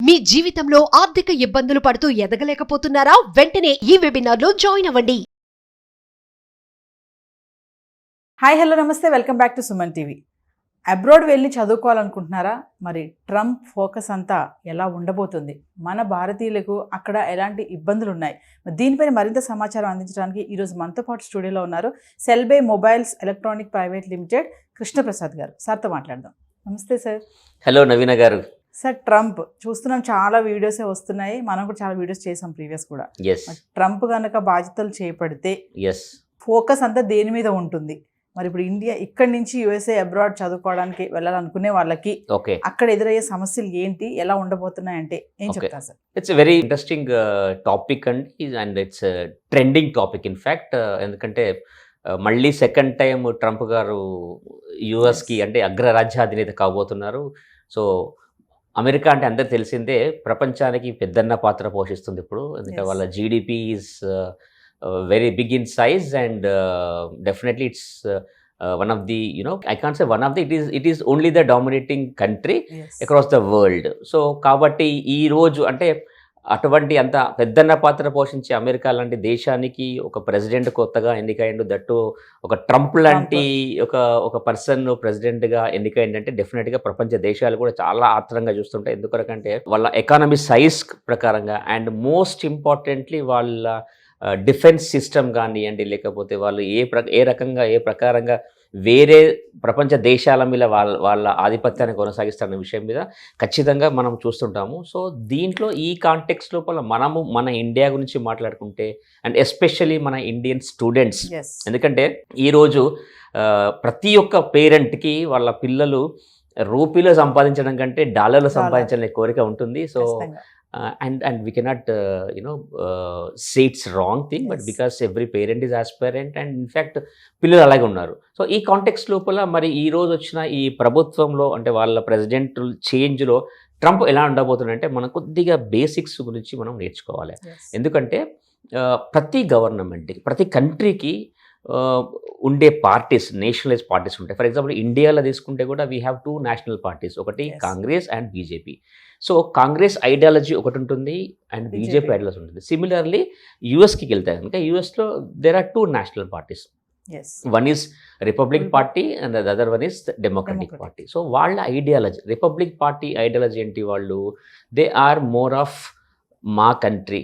మీ జీవితంలో ఆర్థిక ఇబ్బందులు పడుతూ ఎదగలేకపోతున్నారా? వెంటనే ఈ వెబినార్లో జాయిన్ అవ్వండి. హాయ్ హలో నమస్తే, welcome back to Suman TV. Abroad వెళ్ళి చదువుకోవాలనుకుంటున్నారా? మరి ట్రంప్ ఫోకస్ అంతా ఎలా ఉండబోతుంది? మన భారతీయులకు అక్కడ ఎలాంటి ఇబ్బందులు ఉన్నాయి? దీనిపైన మరింత సమాచారం అందించడానికి ఈరోజు మనతో పాటు స్టూడియోలో ఉన్నారు CellBay mobiles electronic private limited Krishnaprasad గారు. సార్తో మాట్లాడదాం. నమస్తే సార్. హలో నవీన గారు. సార్, ట్రంప్ చూస్తున్నాం, చాలా వీడియోసే వస్తున్నాయి, మనం కూడా చాలా వీడియోస్ చేసాం ప్రీవియస్ కూడా. ట్రంప్ కనుక బాధ్యతలు చేపడితే ఫోకస్ అంతా దేని మీద ఉంటుంది? మరి ఇప్పుడు ఇండియా ఇక్కడి నుంచి యుఎస్ఏ అబ్రాడ్ చదువుకోవడానికి వెళ్ళాలనుకునే వాళ్ళకి అక్కడ ఎదురయ్యే సమస్యలు ఏంటి, ఎలా ఉండబోతున్నాయంటే ఏం చెప్తారు sir? It's very interesting topic and it's trending topic in fact. ఎందుకంటే మళ్ళీ సెకండ్ టైం ట్రంప్ గారు యుఎస్కి అంటే అగ్రరాజ్యాధినేత కాబోతున్నారు. సో అమెరికా అంటే అందరికి తెలిసిందే, ప్రపంచానికి పెద్దన్న పాత్ర పోషిస్తుంది ఇప్పుడు. ఎందుకంటే వాళ్ళ GDP is very big in size and definitely it's one of the, I can't say one of the, it is only the dominating country across the world. So కాబట్టి ఈ రోజు అంటే అటువంటి అంత పెద్దన్న పాత్ర పోషించే అమెరికా లాంటి దేశానికి ఒక ప్రెసిడెంట్ కొత్తగా ఎన్నికైండు, దట్టు ఒక ట్రంప్ లాంటి ఒక పర్సన్ ప్రెసిడెంట్గా ఎన్నికైందంటే డెఫినెట్గా ప్రపంచ దేశాలు కూడా చాలా ఆత్రంగా చూస్తుంటాయి. ఎందుకంటే వాళ్ళ ఎకానమీ సైజ్ ప్రకారంగా అండ్ మోస్ట్ ఇంపార్టెంట్లీ వాళ్ళ డిఫెన్స్ సిస్టమ్ కానివ్వండి, లేకపోతే వాళ్ళు ఏ ప్రకారంగా వేరే ప్రపంచ దేశాల మీద వాళ్ళ ఆధిపత్యాన్ని కొనసాగిస్తున్న విషయం మీద ఖచ్చితంగా మనం చూస్తుంటాము. సో దీంట్లో ఈ కాంటెక్స్ట్ లోపల మనము మన ఇండియా గురించి మాట్లాడుకుంటే అండ్ ఎస్పెషల్లీ మన ఇండియన్ స్టూడెంట్స్, ఎందుకంటే ఈరోజు ప్రతి ఒక్క పేరెంట్కి వాళ్ళ పిల్లలు రూపీలో సంపాదించడం కంటే డాలర్లో సంపాదించాలనే కోరిక ఉంటుంది. So and we cannot say it's wrong thing, but because every parent is aspirant and in fact పిల్లలు అలాగే ఉన్నారు. సో ఈ కాంటెక్స్ట్ లోపల మరి ఈ రోజు వచ్చిన ఈ ప్రభుత్వంలో అంటే వాళ్ళ ప్రెసిడెంట్ చేంజ్లో ట్రంప్ ఎలా ఉండబోతుందంటే మనం కొద్దిగా బేసిక్స్ గురించి మనం నేర్చుకోవాలి. ఎందుకంటే ప్రతి గవర్నమెంట్కి ప్రతి కంట్రీకి ఉండే పార్టీస్, నేషనలైజ్ పార్టీస్ ఉంటాయి. ఫర్ ఎగ్జాంపుల్ ఇండియాలో తీసుకుంటే కూడా వీ హ్యావ్ 2 నేషనల్ పార్టీస్, ఒకటి Congress and BJP. So Congress ideology ఒకటి ఉంటుంది అండ్ బీజేపీ ఐడియాలజీ ఉంటుంది. సిమిలర్లీ యూఎస్కి వెళ్తే కనుక యూఎస్లో there are 2 national parties. One is Republic party and the other one is Democratic party. So వాళ్ళ ఐడియాలజీ, రిపబ్లిక్ పార్టీ ఐడియాలజీ ఏంటి? వాళ్ళు దే ఆర్ మోర్ ఆఫ్ మా కంట్రీ,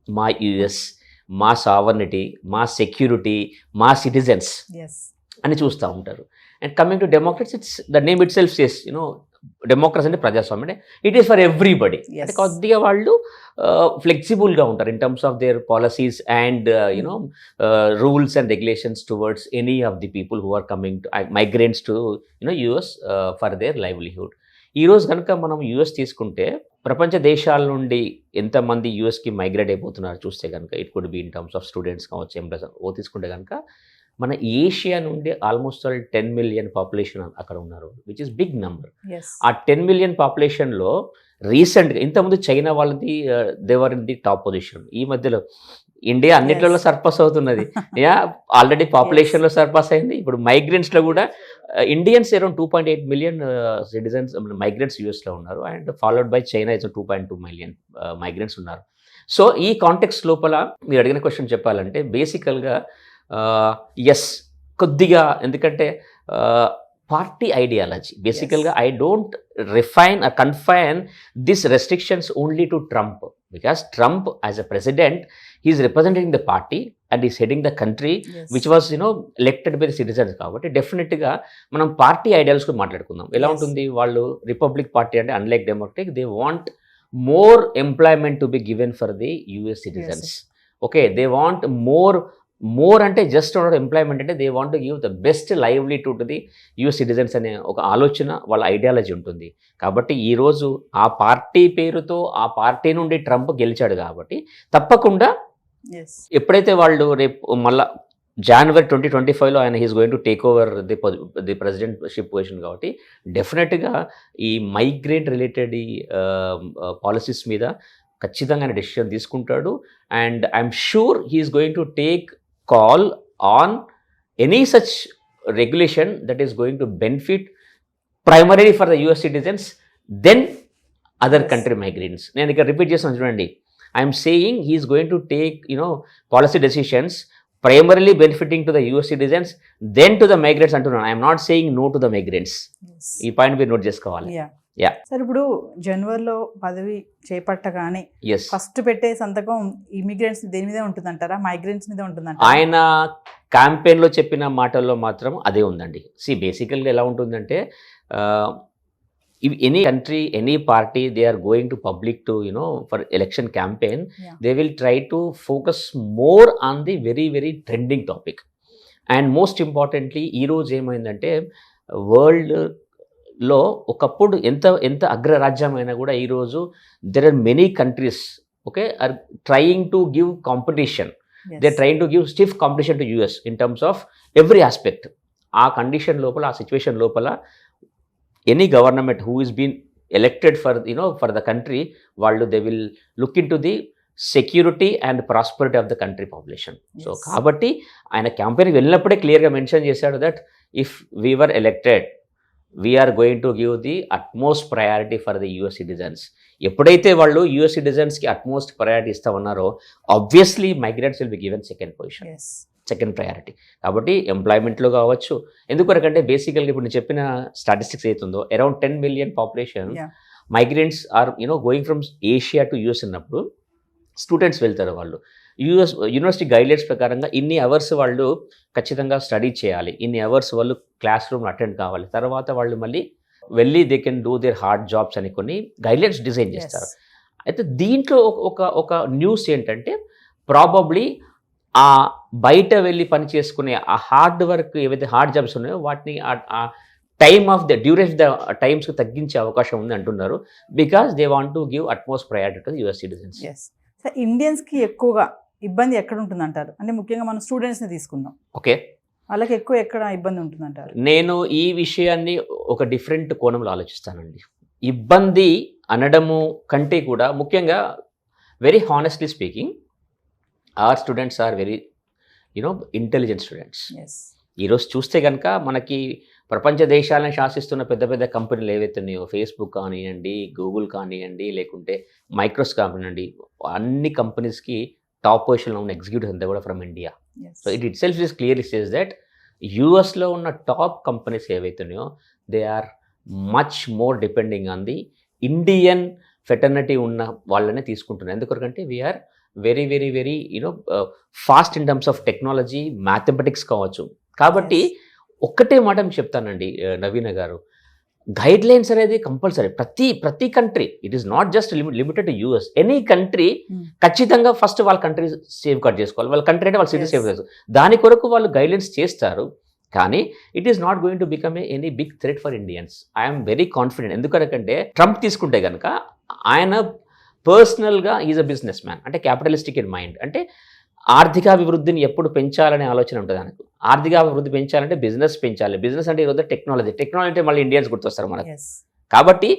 మా యుఎస్, మా సావర్నిటీ, మా సెక్యూరిటీ, మా సిటిజన్స్ అని చూస్తూ ఉంటారు. And coming to Democrats, it's the name it self says, democracy అంటే ప్రజాస్వామ్యం, అంటే ఇట్ ఈస్ ఫర్ ఎవ్రీబడి. అంటే కొద్దిగా వాళ్ళు ఫ్లెక్సిబుల్గా ఉంటారు in terms of their policies and rules and regulations towards any of the people who are coming to migrants to US for their livelihood. ఈరోజు కనుక మనం యుఎస్ తీసుకుంటే ప్రపంచ దేశాల నుండి ఎంతమంది యుఎస్కి మైగ్రేట్ అయిపోతున్నారు చూస్తే కనుక, it could be in terms of students కావచ్చు, ఎంప్లాయీస్ తీసుకుంటే కనుక మన ఏషియా నుండి ఆల్మోస్ట్ 10 మిలియన్ పాపులేషన్ అక్కడ ఉన్నారు, విచ్ ఇస్ బిగ్ నెంబర్. ఆ 10 మిలియన్ పాపులేషన్లో రీసెంట్గా ఇంతకుముందు చైనా వాళ్ళది they were in the top position. ఈ మధ్యలో ఇండియా అన్నిట్లలో సర్పాస్ అవుతున్నది. ఆల్రెడీ పాపులేషన్లో సర్పాస్ అయింది. ఇప్పుడు మైగ్రెంట్స్లో కూడా Indians around 2.8 million citizens migrants యూఎస్లో ఉన్నారు and followed by China is 2.2 million migrants ఉన్నారు. సో ఈ కాంటెక్స్ట్ లోపల మీరు అడిగిన క్వశ్చన్ చెప్పాలంటే బేసికల్గా ఎస్ కొద్దిగా, ఎందుకంటే పార్టీ ఐడియాలజీ బేసికల్గా I don't refine or confine this restrictions only to Trump, because Trump as a president he is representing the party and he is heading the country which was elected by the citizens. కాబట్టి డెఫినెట్గా మనం party ideology కూడా మాట్లాడుకుందాం. ఎలా ఉంటుంది? వాళ్ళు republic party అంటే unlike democratic, they want more employment to be given for the US citizens. Okay, they want more అంటే జస్ట్ ఎంప్లాయ్మెంట్ అంటే they want to give the best livelihood to the US citizens అనే ఒక ఆలోచన వాళ్ళ ideology ఉంటుంది. కాబట్టి ఈరోజు ఆ పార్టీ పేరుతో ఆ పార్టీ నుండి ట్రంప్ గెలిచాడు కాబట్టి తప్పకుండా ఎప్పుడైతే వాళ్ళు రేపు మళ్ళా January 2025లో ఆయన he's going to take over the presidentship position, కాబట్టి డెఫినెట్గా ఈ మైగ్రెంట్ రిలేటెడ్ ఈ పాలసీస్ మీద ఖచ్చితంగా ఆయన డెసిషన్ తీసుకుంటాడు. And I'm sure he's going to take call on any such regulation that is going to benefit primarily for the US citizens, then other Yes. Country migrants. నేను ఇక్కడ repeat చేస్తాను చూడండి. I'm saying he's going to take policy decisions primarily benefiting to the US citizens, then to the migrants అంటున్నాను. I'm not saying no to the migrants. ఈ point మీరు note చేసుకోవాలి. Yeah. Sir ఇప్పుడు జనవరిలో పదవి చేపట్టగానే ఎస్, ఫస్ట్ పెట్టే సంతకం immigrants దేని మీద ఉంటుందంటారా, మైగ్రెంట్స్ మీద ఉంటుందంటారా? ఆయన క్యాంపెయిన్లో చెప్పిన మాటల్లో మాత్రం అదే ఉందండి. బేసికల్గా ఎలా ఉంటుందంటే any country, any party, they are going to public to for election campaign, Yeah. They will try to focus more on the very very trending topic. And most importantly ఈరోజు ఏమైందంటే వరల్డ్లో ఒకప్పుడు ఎంత అగ్రరాజ్యమైనా కూడా ఈరోజు there are many countries are trying to give competition. Yes. They trying to give stiff competition to US in terms of every aspect. ఆ condition లోపల, ఆ సిచ్యువేషన్ లోపల any government who is been elected for the country, వాళ్ళు they will look into the security and prosperity of the country population. So Yes. కాబట్టి ఆయన క్యాంపెయిన్కి వెళ్ళినప్పుడే క్లియర్గా మెన్షన్ చేశాడు that if we were elected we are going to give the utmost priority for the US citizens. ఎప్పుడైతే వాళ్ళు US సిటిజన్స్కి utmost priority ఇస్తా ఉన్నారో obviously migrants will be given second position, Yes. Second priority. కాబట్టి ఎంప్లాయ్మెంట్లో కావచ్చు, ఎందుకొరకంటే బేసికల్గా ఇప్పుడు నేను చెప్పిన స్టాటిస్టిక్స్ అవుతుందో around 10 million population Yeah. Migrants are going from Asia to US అన్నప్పుడు స్టూడెంట్స్ వెళ్తారు. వాళ్ళు యూనివర్సిటీ గైడ్లైన్స్ ప్రకారంగా ఇన్ని అవర్స్ వాళ్ళు ఖచ్చితంగా స్టడీ చేయాలి, ఇన్ని అవర్స్ వాళ్ళు క్లాస్ రూమ్ అటెండ్ కావాలి, తర్వాత వాళ్ళు మళ్ళీ వెళ్ళి they can do there hard jobs అని కొన్ని గైడ్లైన్స్ డిజైన్ చేస్తారు. Yes. అయితే దీంట్లో ఒక న్యూస్ ఏంటంటే ప్రాబబ్లీ ఆ బయట వెళ్ళి పని చేసుకునే ఆ హార్డ్ వర్క్, ఏవైతే హార్డ్ జాబ్స్ ఉన్నాయో వాటిని ఆ time of the duration the టైమ్స్కి తగ్గించే అవకాశం ఉంది అంటున్నారు. Because they want to give utmost priority to US citizens. Yes. Sir ఇండియన్స్కి ఎక్కువగా ఇబ్బంది ఎక్కడ ఉంటుందంటారు? అంటే ముఖ్యంగా మనం స్టూడెంట్స్ని తీసుకుందాం, ఓకే, వాళ్ళకి ఎక్కడ ఇబ్బంది ఉంటుందంటారు? నేను ఈ విషయాన్ని ఒక డిఫరెంట్ కోణంలో ఆలోచిస్తానండి. ఇబ్బంది అనడము కంటే కూడా ముఖ్యంగా very honestly speaking, our students are very intelligent students. Yes. ఈరోజు చూస్తే కనుక మనకి ప్రపంచ దేశాలను శాసిస్తున్న పెద్ద పెద్ద కంపెనీలు ఏవైతే ఉన్నాయో, ఫేస్బుక్ కానివ్వండి, గూగుల్ కానివ్వండి, లేకుంటే మైక్రోసాఫ్ట్ కానివ్వండి, అన్ని కంపెనీస్కి టాప్ పొజిషన్లో ఉన్న ఎగ్జిక్యూటివ్స్ అంతా కూడా from India. Yes. So itself is clearly says that యూఎస్లో ఉన్న టాప్ కంపెనీస్ ఏవైతే ఉన్నాయో they are much more depending on the Indian fraternity ఉన్న వాళ్ళనే తీసుకుంటున్నారు. ఎందుకంటే we are very very very fast in terms of technology, mathematics కావచ్చు. కాబట్టి Yes. ఒక్కటే మాట మీకు చెప్తానండి నవీన గారు, గైడ్ లైన్స్ అనేది కంపల్సరీ. ప్రతి country, it is not just limited to US, any country Hmm. ఖచ్చితంగా ఫస్ట్ వాళ్ళ కంట్రీ సేఫ్ గార్డ్ చేసుకోవాలి. వాళ్ళ కంట్రీ అంటే వాళ్ళ సిటీ Yes. సేఫ్ చేసుకోవాలి. దాని కొరకు వాళ్ళు గైడ్ లైన్స్ చేస్తారు. కానీ it is not going to become any big threat for Indians. I'm very confident. ఎందుకంటే ట్రంప్ తీసుకుంటే కనుక ఆయన పర్సనల్గా ఈజ్ అ బిజినెస్ మ్యాన్, అంటే క్యాపిటలిస్టిక్ ఇన్ మైండ్, అంటే ఆర్థికాభివృద్ధిని ఎప్పుడు పెంచాలనే ఆలోచన ఉంటుంది ఆయనకు. ఆర్థికాభివృద్ధి పెంచాలంటే బిజినెస్ పెంచాలి. బిజినెస్ అంటే ఈరోజు టెక్నాలజీ అంటే మళ్ళీ ఇండియన్స్ గుర్తొస్తారు మనకు. Yes. కాబట్టి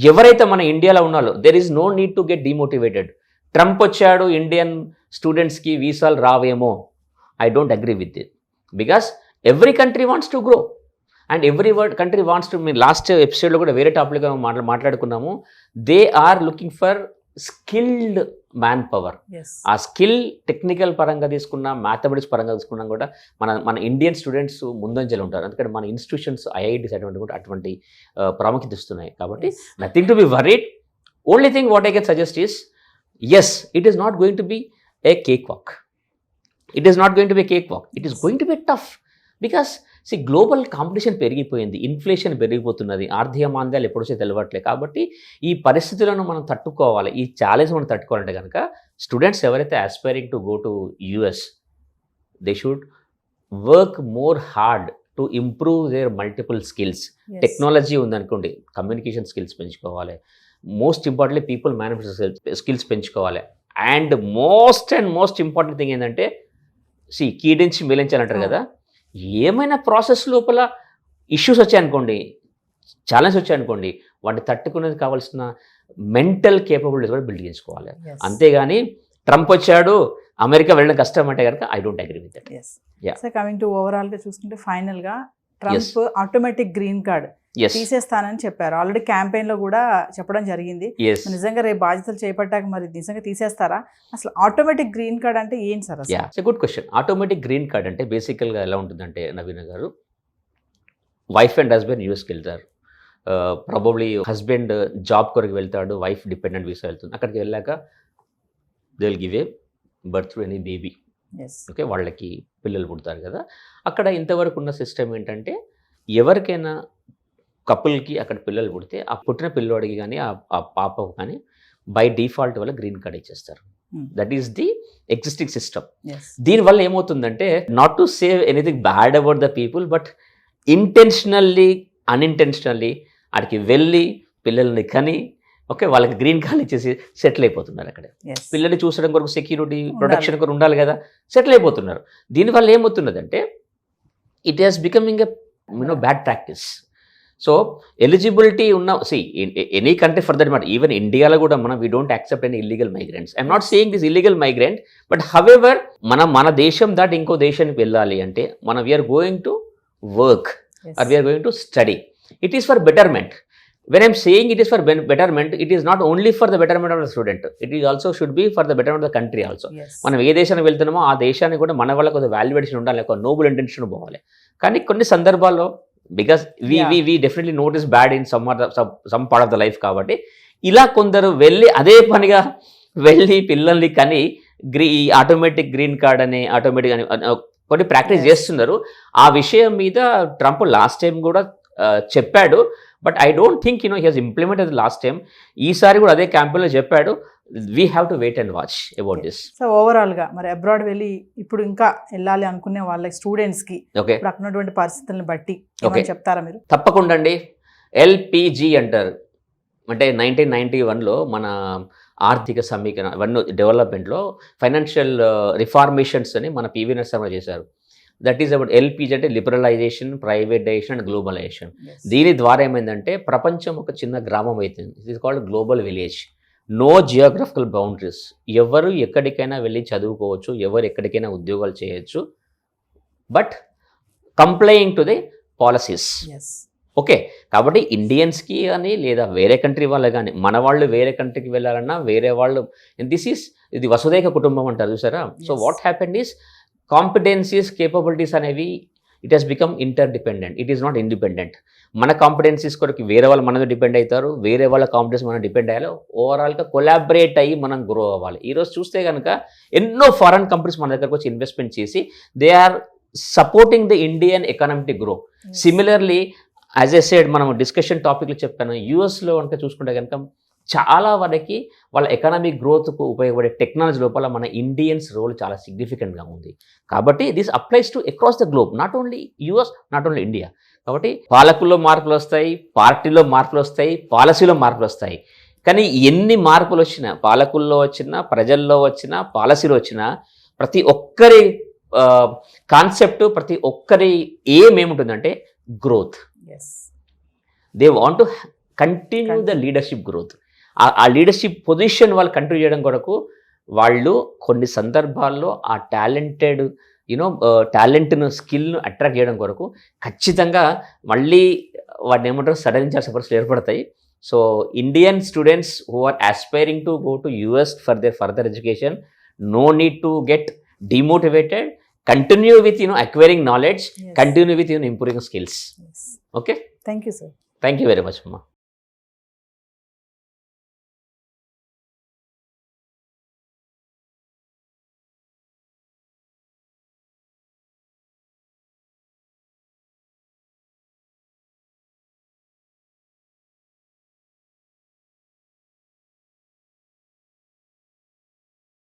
ఎవరైతే మన ఇండియాలో ఉన్నారో there is no need to get demotivated. Trump వచ్చాడు, ఇండియన్ స్టూడెంట్స్కి వీసాలు రావేమో, I don't agree with it. Because every country wants to grow and every country wants to, మేము లాస్ట్ ఎపిసోడ్లో కూడా వేరే టాపిక్గా మాట్లాడుకున్నాము, they are looking for skilled manpower. Yes. ఆ స్కిల్ టెక్నికల్ పరంగా తీసుకున్నా, మ్యాథమెటిక్స్ పరంగా తీసుకున్నా కూడా మన ఇండియన్ స్టూడెంట్స్ ముందంజలు ఉంటారు. ఎందుకంటే మన ఇన్స్టిట్యూషన్స్, ఐఐటీస్ అటువంటి ప్రాముఖ్యత ఇస్తున్నాయి. కాబట్టి Yes. Nothing to be worried. Only thing what I can suggest is, yes, it is not going to be a cakewalk. It is not going to be cakewalk. It is going to be tough. Because global competition పెరిగిపోయింది, inflation పెరిగిపోతున్నది, ఆర్థిక మాంద్యాలు ఎప్పుడూ తెలియట్లేదు. కాబట్టి ఈ పరిస్థితులను మనం తట్టుకోవాలి, ఈ ఛాలెంజ్ మనం తట్టుకోవాలంటే కనుక స్టూడెంట్స్ ఎవరైతే aspiring to go to US, they should work more hard to improve their multiple skills. Yes. Technology ఉందనుకోండి, కమ్యూనికేషన్ స్కిల్స్ పెంచుకోవాలి. Most importantly people management skills పెంచుకోవాలి. అండ్ మోస్ట్ ఇంపార్టెంట్ థింగ్ ఏంటంటే, కీడించి మేలించాలంటారు కదా, ఏమైనా ప్రాసెస్ లోపల ఇష్యూస్ వచ్చాయనుకోండి, ఛాలెంజ్ వచ్చాయనుకోండి, వాటిని తట్టుకునేది కావాల్సిన మెంటల్ కేపబిలిటీస్ కూడా బిల్డ్ చేసుకోవాలి. Yes. అంతేగాని ట్రంప్ వచ్చాడు, అమెరికా వెళ్ళడం కష్టం అంటే కనుక I don't agree with that. Yes. Yeah. So coming to ఓవరాల్గా చూసుకుంటే ఫైనల్గా Trump automatic green cards తీసేస్తానని చెప్పారు. ఆల్రెడీ క్యాంపెయిన్ లో కూడా చెప్పడం జరిగింది. ఎస్ నిజంగా రేపు బాధ్యతలు చేపట్టాక మరి నిజంగా తీసేస్తారా? అసలు ఆటోమేటిక్ గ్రీన్ కార్డ్ అంటే ఏంటి sir? Yeah it's good question. Automatic green card అంటే బేసికల్గా ఎలా ఉంటుందంటే నవీన గారు, వైఫ్ అండ్ హస్బెండ్ యూఎస్కి వెళ్తారు. ప్రాబబ్లీ హస్బెండ్ జాబ్ కొరకు వెళ్తాడు, వైఫ్ డిపెండెంట్ వీసా వెళ్తుంది. అక్కడికి వెళ్ళాక they will give a birth to any baby. Okay, వాళ్ళకి పిల్లలు పుడతారు కదా. అక్కడ ఇంతవరకు ఉన్న సిస్టమ్ ఏంటంటే ఎవరికైనా కపుల్కి అక్కడ పిల్లలు పుడితే ఆ పుట్టిన పిల్లోడికి కానీ ఆ పాపకు కానీ బై డిఫాల్ట్ వల్ల గ్రీన్ కార్డ్ ఇచ్చేస్తారు. That is the existing system. దీనివల్ల ఏమవుతుందంటే, not to save anything bad about the people, but intentionally unintentionally అక్కడికి వెళ్ళి పిల్లల్ని కని ఓకే వాళ్ళకి గ్రీన్ కార్డ్ ఇచ్చేసి సెటిల్ అయిపోతున్నారు. అక్కడ పిల్లల్ని చూసడం కొరకు సెక్యూరిటీ ప్రొటెక్షన్ కొరకు ఉండాలి కదా, సెటిల్ అయిపోతున్నారు. దీనివల్ల ఏమవుతున్నదంటే it is becoming a bad practice. So eligibility ఉన్న any country for that matter, even ఇండియాలో కూడా మనం we don't accept any illegal migrants. I'm not saying this illegal migrant, but however మన దేశం దాటి ఇంకో దేశానికి వెళ్ళాలి అంటే మనం we are going to work or we are going to study. It is for betterment. When I am saying it is for betterment, it is not only for the betterment of the student. It is also should be for the betterment of the country also. మనం ఏ దేశానికి వెళ్తున్నామో ఆ దేశానికి కూడా మన వాళ్ళకి ఒక valuation ఉండాలి, ఒక నోబుల్ ఇంటెన్షన్ పోవాలి. కానీ కొన్ని సందర్భాల్లో because we definitely notice bad in some part of the life, కాబట్టి ఇలా కొందరు వెళ్ళి అదే పనిగా వెళ్ళి పిల్లల్ని కానీ ఆటోమేటిక్ గ్రీన్ కార్డ్ అని ఆటోమేటిక్ అని కొన్ని ప్రాక్టీస్ చేస్తున్నారు. ఆ విషయం మీద ట్రంప్ లాస్ట్ టైం కూడా చెప్పాడు, but I don't think he has implemented last time. ఈసారి కూడా అదే క్యాంపెయిన్లో చెప్పాడు. We have to wait and watch about this. So ఓవరాల్గా మరి అబ్రాడ్ వెళ్ళి ఇప్పుడు ఇంకా వెళ్ళాలి అనుకునే వాళ్ళ స్టూడెంట్స్కి ఇప్పుడు అక్కడ ఉన్నటువంటి పరిస్థితులను బట్టి చెప్తారా మీరు? తప్పకుండా అండి. ఎల్పిజి అంటారు, అంటే 1991లో మన ఆర్థిక సమీకరణ ఇవన్నీ డెవలప్మెంట్లో ఫైనాన్షియల్ రిఫార్మేషన్స్ అని మన పివి నరసింహ చేశారు. దట్ ఈస్ అబౌట్ ఎల్పిజి అంటే లిబరలైజేషన్, ప్రైవేటైజేషన్ అండ్ గ్లోబలైజేషన్. దీని ద్వారా ఏమైందంటే ప్రపంచం ఒక చిన్న గ్రామం అవుతుంది. It is called global village. No geographical boundaries. ఎవరు ఎక్కడికైనా వెళ్ళి చదువుకోవచ్చు, ఎవరు ఎక్కడికైనా ఉద్యోగాలు చేయొచ్చు, but complying to the policies. Okay, కాబట్టి ఇండియన్స్కి కానీ లేదా వేరే కంట్రీ వాళ్ళు కానీ మన వాళ్ళు వేరే కంట్రీకి వెళ్ళాలన్నా వేరే వాళ్ళు ఇది వసుదైక కుటుంబం అంటారు చూసారా. So what happened is competencies, capabilities అనేవి it has become interdependent. It is not independent. మన కాంపిటెన్సీస్ కొరకు వేరే వాళ్ళు మన మీద డిపెండ్ అవుతారు, వేరే వాళ్ళ కాంపిటెన్స్ మనం డిపెండ్ అయ్యాలి. ఓవరాల్గా కొలాబరేట్ అయ్యి మనం గ్రో అవ్వాలి. ఈరోజు చూస్తే కనుక ఎన్నో ఫారెన్ కంపెనీస్ మన దగ్గరకు వచ్చి ఇన్వెస్ట్మెంట్ చేసి they are supporting the Indian economic grow. Similarly as a side మనం డిస్కషన్ టాపిక్లు చెప్పాను, యూఎస్లో కనుక చూసుకుంటే కనుక చాలా వరకు వాళ్ళ ఎకనామిక్ గ్రోత్కు ఉపయోగపడే టెక్నాలజీ లోపల మన ఇండియన్స్ రోల్ చాలా సిగ్నిఫికెంట్గా ఉంది. కాబట్టి this applies to across the globe, not only US, not only India. కాబట్టి పాలకుల్లో మార్పులు వస్తాయి, పార్టీలో మార్పులు వస్తాయి, పాలసీలో మార్పులు వస్తాయి. కానీ ఎన్ని మార్పులు వచ్చినా, పాలకుల్లో వచ్చినా, ప్రజల్లో వచ్చినా, పాలసీలో వచ్చినా, ప్రతి ఒక్కరి కాన్సెప్ట్, ప్రతి ఒక్కరి ఏముంటుందంటే growth. They want to continue the leadership growth. ఆ లీడర్షిప్ పొజిషన్ వాళ్ళు కంటిన్యూ చేయడం కొరకు వాళ్ళు కొన్ని సందర్భాల్లో ఆ టాలెంట్ను స్కిల్ను అట్రాక్ట్ చేయడం కొరకు ఖచ్చితంగా మళ్ళీ వాటిని ఏమంటారు సడలించాల్సిన పరిస్థితులు ఏర్పడతాయి. So Indian students who are aspiring to go to US for their further education, no need to get demotivated. Continue with acquiring knowledge. Continue with improving skills. Okay. Thank you, sir. Thank you very much, Mama.